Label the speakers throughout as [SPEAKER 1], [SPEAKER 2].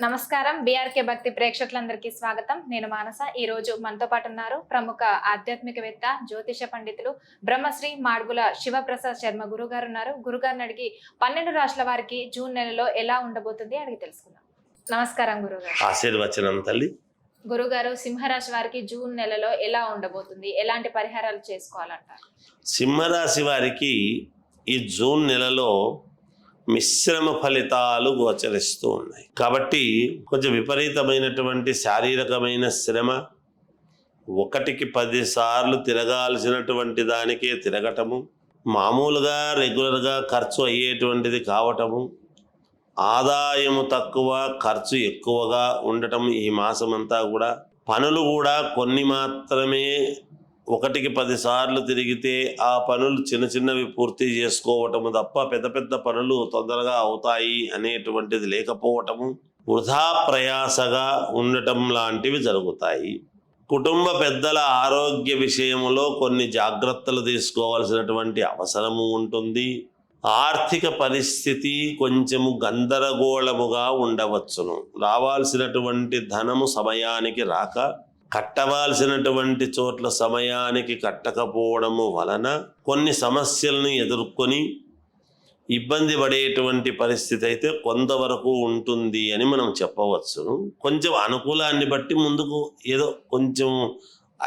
[SPEAKER 1] నమస్కారం. బీఆర్కే భక్తి ప్రేక్షకులందరికీ స్వాగతం. నేను మానస. ఈ రోజు మనతో పాటు ఉన్నారు ప్రముఖ ఆధ్యాత్మికవేత్త, జ్యోతిష పండితులు బ్రహ్మశ్రీ మాడుగుల శివప్రసాద్ శర్మ గురుగారు ఉన్నారు. గురుగారిని అడిగి 12 రాష్ట్రాల వారికి జూన్ నెలలో ఎలా ఉండబోతుంది అడిగి తెలుసుకుందాం. నమస్కారం గురుగారు.
[SPEAKER 2] ఆశీర్వచనం తల్లి.
[SPEAKER 1] గురుగారు, సింహరాశి వారికి జూన్ నెలలో ఎలా ఉండబోతుంది, ఎలాంటి పరిహారాలు చేసుకోవాలంటారు?
[SPEAKER 2] సింహరాశి వారికి ఈ జూన్ నెలలో మిశ్రమ ఫలితాలు గోచరిస్తూ ఉన్నాయి. కాబట్టి కొంచెం విపరీతమైనటువంటి శారీరకమైన శ్రమ, 1కి 10 సార్లు తిరగాల్సినటువంటి దానికే తిరగటము, మామూలుగా రెగ్యులర్గా ఖర్చు అయ్యేటువంటిది కావటము, ఆదాయము తక్కువ ఖర్చు ఎక్కువగా ఉండటం ఈ మాసమంతా కూడా. పనులు కూడా కొన్ని మాత్రమే 1కి 10 సార్లు తిరిగితే ఆ పనులు చిన్న చిన్నవి పూర్తి చేసుకోవటము తప్ప పెద్ద పెద్ద పనులు తొందరగా అవుతాయి అనేటువంటిది లేకపోవటము, వృధా ప్రయాసగా ఉండటం లాంటివి జరుగుతాయి. కుటుంబ పెద్దల ఆరోగ్య విషయంలో కొన్ని జాగ్రత్తలు తీసుకోవాల్సినటువంటి అవసరము ఉంటుంది. ఆర్థిక పరిస్థితి కొంచెము గందరగోళముగా ఉండవచ్చును. రావాల్సినటువంటి ధనము సమయానికి రాక, కట్టవలసినటువంటి చోట్ల సమయానికి కట్టకపోవడము వలన కొన్ని సమస్యలను ఎదుర్కొని ఇబ్బంది పడేటువంటి పరిస్థితి అయితే కొంతవరకు ఉంటుంది అని మనం చెప్పవచ్చును. కొంచెం అనుకూలాన్ని బట్టి ముందుకు ఏదో కొంచెం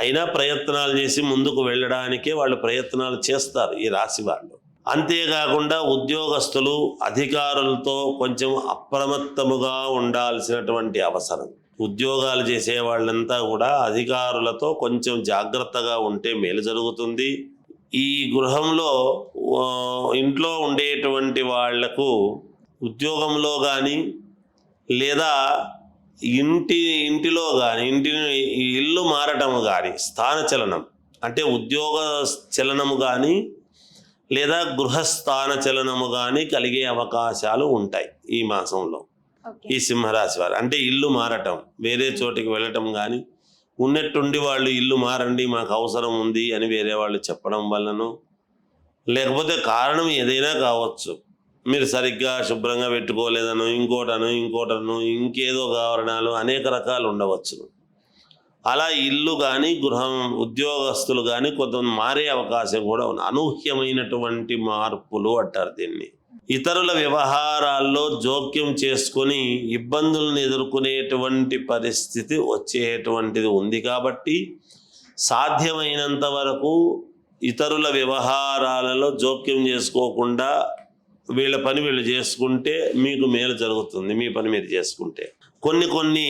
[SPEAKER 2] అయినా ప్రయత్నాలు చేసి ముందుకు వెళ్ళడానికే వాళ్ళు ప్రయత్నాలు చేస్తారు ఈ రాశి వాళ్ళు. అంతేకాకుండా ఉద్యోగస్తులు అధికారులతో కొంచెం అప్రమత్తముగా ఉండాల్సినటువంటి అవసరం. ఉద్యోగాలు చేసే వాళ్ళంతా కూడా అధికారులతో కొంచెం జాగ్రత్తగా ఉంటే మేలు జరుగుతుంది. ఈ గృహంలో ఇంట్లో ఉండేటువంటి ఉద్యోగంలో కానీ లేదా ఇంటిలో కానీ ఇల్లు మారటము కానీ, స్థానచలనం అంటే ఉద్యోగ చలనము కానీ లేదా గృహస్థాన చలనము కానీ కలిగే అవకాశాలు ఉంటాయి ఈ మాసంలో. ఈ సింహరాశి వారు అంటే ఇల్లు మారటం, వేరే చోటికి వెళ్ళటం కానీ, ఉన్నట్టుండి వాళ్ళు ఇల్లు మారండి మాకు అవసరం ఉంది అని వేరే వాళ్ళు చెప్పడం వల్లనో, లేకపోతే కారణం ఏదైనా కావచ్చు, మీరు సరిగ్గా శుభ్రంగా పెట్టుకోలేదనో, ఇంకోటను ఇంకేదో కారణాలు అనేక రకాలు ఉండవచ్చును. అలా ఇల్లు కానీ గృహం ఉద్యోగస్తులు కానీ కొంత మారే అవకాశం కూడా ఉంది. అనూహ్యమైనటువంటి మార్పులు అంటారు దీన్ని. ఇతరుల వ్యవహారాల్లో జోక్యం చేసుకొని ఇబ్బందులను ఎదుర్కొనేటువంటి పరిస్థితి వచ్చేటువంటిది ఉంది. కాబట్టి సాధ్యమైనంత వరకు ఇతరుల వ్యవహారాలలో జోక్యం చేసుకోకుండా వీళ్ళ పని వీళ్ళు చేసుకుంటే మీకు మేలు జరుగుతుంది. మీ పని మీరు చేసుకుంటే కొన్ని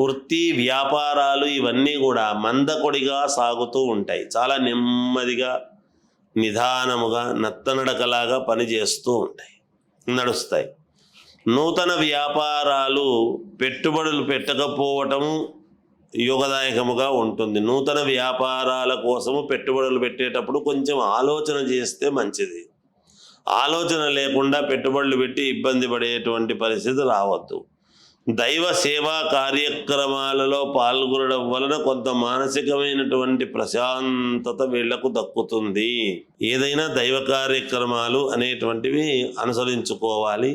[SPEAKER 2] వృత్తి వ్యాపారాలు ఇవన్నీ కూడా మందకొడిగా సాగుతూ ఉంటాయి. చాలా నెమ్మదిగా నిదానముగా నత్తనడకలాగా పనిచేస్తూ ఉంటాయి, నడుస్తాయి. నూతన వ్యాపారాలు పెట్టుబడులు పెట్టకపోవటం యోగదాయకముగా ఉంటుంది. నూతన వ్యాపారాల కోసము పెట్టుబడులు పెట్టేటప్పుడు కొంచెం ఆలోచన చేస్తే మంచిది. ఆలోచన లేకుండా పెట్టుబడులు పెట్టి ఇబ్బంది పడేటువంటి పరిస్థితి రావద్దు. దైవ సేవా కార్యక్రమాలలో పాల్గొనడం వలన కొంత మానసికమైనటువంటి ప్రశాంతత వీళ్లకు దక్కుతుంది. ఏదైనా దైవ కార్యక్రమాలు అనేటువంటివి అనుసరించుకోవాలి.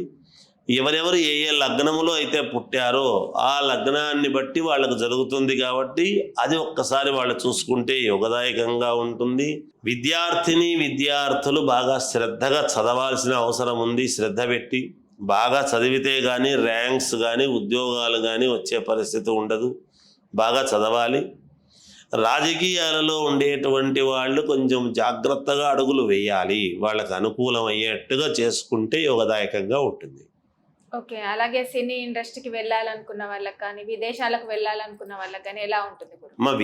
[SPEAKER 2] ఎవరెవరు ఏ ఏ లగ్నములో అయితే పుట్టారో ఆ లగ్నాన్ని బట్టి వాళ్ళకు జరుగుతుంది. కాబట్టి అది ఒక్కసారి వాళ్ళు చూసుకుంటే యోగదాయకంగా ఉంటుంది. విద్యార్థులు బాగా శ్రద్ధగా చదవాల్సిన అవసరం ఉంది. శ్రద్ధ పెట్టి బాగా చదివితే కానీ ర్యాంక్స్ కానీ ఉద్యోగాలు కానీ వచ్చే పరిస్థితి ఉండదు. బాగా చదవాలి. రాజకీయాలలో ఉండేటువంటి వాళ్ళు కొంచెం జాగ్రత్తగా అడుగులు వేయాలి. వాళ్ళకు అనుకూలం అయ్యేట్టుగా చేసుకుంటే యోగదాయకంగా ఉంటుంది.
[SPEAKER 1] ఓకే. అలాగే సినీ ఇండస్ట్రీకి వెళ్ళాలనుకున్న వాళ్ళకి కానీ, విదేశాలకు వెళ్ళాలనుకున్న వాళ్ళకి కానీ ఎలా ఉంటుంది?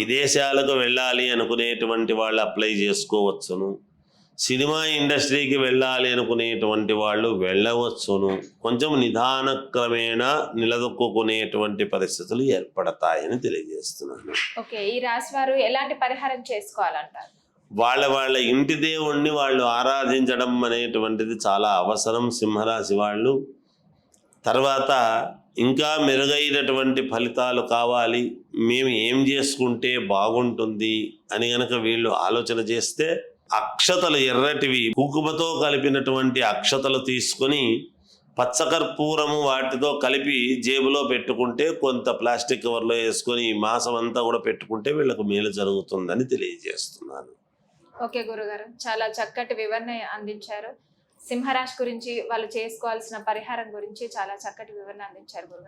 [SPEAKER 2] విదేశాలకు వెళ్ళాలి అనుకునేటువంటి వాళ్ళు అప్లై చేసుకోవచ్చును. సినిమా ఇండస్ట్రీకి వెళ్ళాలి అనుకునేటువంటి వాళ్ళు వెళ్ళవచ్చును. కొంచెం నిదానక్రమేణా నిలదొక్కునేటువంటి పరిస్థితులు ఏర్పడతాయని తెలియజేస్తున్నాను.
[SPEAKER 1] ఓకే. ఈ రాశి వారు ఎలాంటి పరిహారం చేసుకోవాలంటారు?
[SPEAKER 2] వాళ్ళ ఇంటి దేవుణ్ణి వాళ్ళు ఆరాధించడం అనేటువంటిది చాలా అవసరం సింహరాశి వాళ్ళు. తర్వాత ఇంకా మెరుగైనటువంటి ఫలితాలు కావాలి, మేము ఏం చేసుకుంటే బాగుంటుంది అని గనక వీళ్ళు ఆలోచన చేస్తే అక్షతలు ఎర్రటివి కుంకుమతో కలిపినటువంటి అక్షతలు తీసుకొని పచ్చకర్పూరము వాటితో కలిపి జేబులో పెట్టుకుంటే, కొంత ప్లాస్టిక్ కవర్లో వేసుకొని ఈ మాసం అంతా కూడా పెట్టుకుంటే వీళ్ళకు మేలు జరుగుతుందని తెలియజేస్తున్నాను.
[SPEAKER 1] ఓకే గురుగారు, చాలా చక్కటి వివరణ అందించారు. సింహరాశి గురించి వాళ్ళు చేసుకోవాల్సిన పరిహారం గురించి చాలా చక్కటి వివరణ అందించారు గురుగారు.